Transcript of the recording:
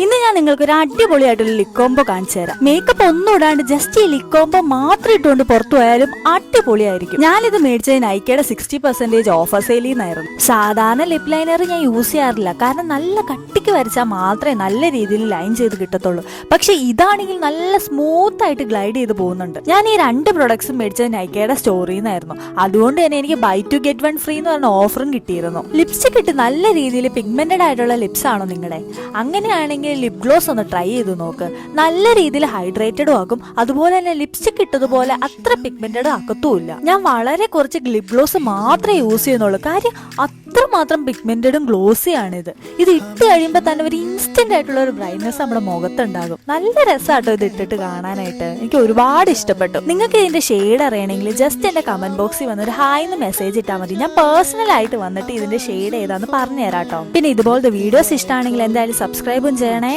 ഇന്ന് ഞാൻ നിങ്ങൾക്ക് ഒരു അടിപൊളിയായിട്ടുള്ള ലിപ് കോംബോ കാണിച്ചു തരാം. മേക്കപ്പ് ഒന്നും ഇടാണ്ട് ജസ്റ്റ് ഈ ലിപ് കോംബോ മാത്രം ഇട്ടുകൊണ്ട് പുറത്തു പോയാലും അടിപൊളിയായിരിക്കും. ഞാനിത് മേടിച്ചത് നൈക്കയുടെ 60% ഓഫർ സെയിലിൽ നിന്നായിരുന്നു. സാധാരണ ലിപ് ലൈനർ ഞാൻ യൂസ് ചെയ്യാറില്ല, കാരണം നല്ല കട്ടിക്ക് വരച്ചാൽ മാത്രമേ നല്ല രീതിയിൽ ലൈൻ ചെയ്ത് കിട്ടത്തുള്ളൂ. പക്ഷെ ഇതാണെങ്കിൽ നല്ല സ്മൂത്ത് ആയിട്ട് ഗ്ലൈഡ് ചെയ്ത് പോകുന്നുണ്ട്. ഞാൻ ഈ രണ്ട് പ്രൊഡക്ട്സും മേടിച്ചത് നൈക്കയുടെ സ്റ്റോറിൽ നിന്നായിരുന്നു. അതുകൊണ്ട് തന്നെ എനിക്ക് buy two get one free എന്ന് പറഞ്ഞ ഓഫറും കിട്ടിയിരുന്നു. ലിപ്സ്റ്റിക് ഇട്ട് നല്ല രീതിയിൽ പിഗ്മെന്റഡ് ആയിട്ടുള്ള ലിപ്സ് ആണോ നിങ്ങളുടെ? അങ്ങനെയാണെങ്കിൽ ലിപ് ഗ്ലോസ് ഒന്ന് ട്രൈ ചെയ്ത് നോക്ക്. നല്ല രീതിയിൽ ഹൈഡ്രേറ്റഡും ആക്കും, അതുപോലെ തന്നെ ലിപ്സ്റ്റിക് ഇട്ടതുപോലെ അത്ര പിഗ്മെന്റഡ് ആക്കത്തുമില്ല. ഞാൻ വളരെ കുറച്ച് ലിപ് ഗ്ലോസ് മാത്രമേ യൂസ് ചെയ്യുന്നുള്ളൂ, കാര്യം അത്രമാത്രം പിഗ്മെന്റഡും ഗ്ലോസി ആണിത്. ഇത് ഇട്ട് കഴിയുമ്പോൾ തന്നെ ഒരു ഇൻസ്റ്റന്റ് ആയിട്ടുള്ള ഒരു ബ്രൈറ്റ്നസ് നമ്മുടെ മുഖത്തുണ്ടാകും. നല്ല രസമാട്ടോ ഇത് ഇട്ടിട്ട് കാണാനായിട്ട്. എനിക്ക് ഒരുപാട് ഇഷ്ടപ്പെട്ടു. നിങ്ങൾക്ക് ഇതിന്റെ ഷെയ്ഡ് അറിയണമെങ്കിൽ ജസ്റ്റ് എന്റെ കമന്റ് ബോക്സിൽ വന്ന് ഒരു ഹായ് എന്ന് മെസ്സേജ് ഇട്ടാൽ മതി. ഞാൻ പേഴ്സണൽ ആയിട്ട് വന്നിട്ട് ഇതിന്റെ ഷെയ്ഡ് ഏതാന്ന് പറഞ്ഞു തരാട്ടോ. പിന്നെ ഇതുപോലത്തെ വീഡിയോസ് ഇഷ്ടമാണെങ്കിൽ എന്തായാലും സബ്സ്ക്രൈബും ചെയ്യണേ.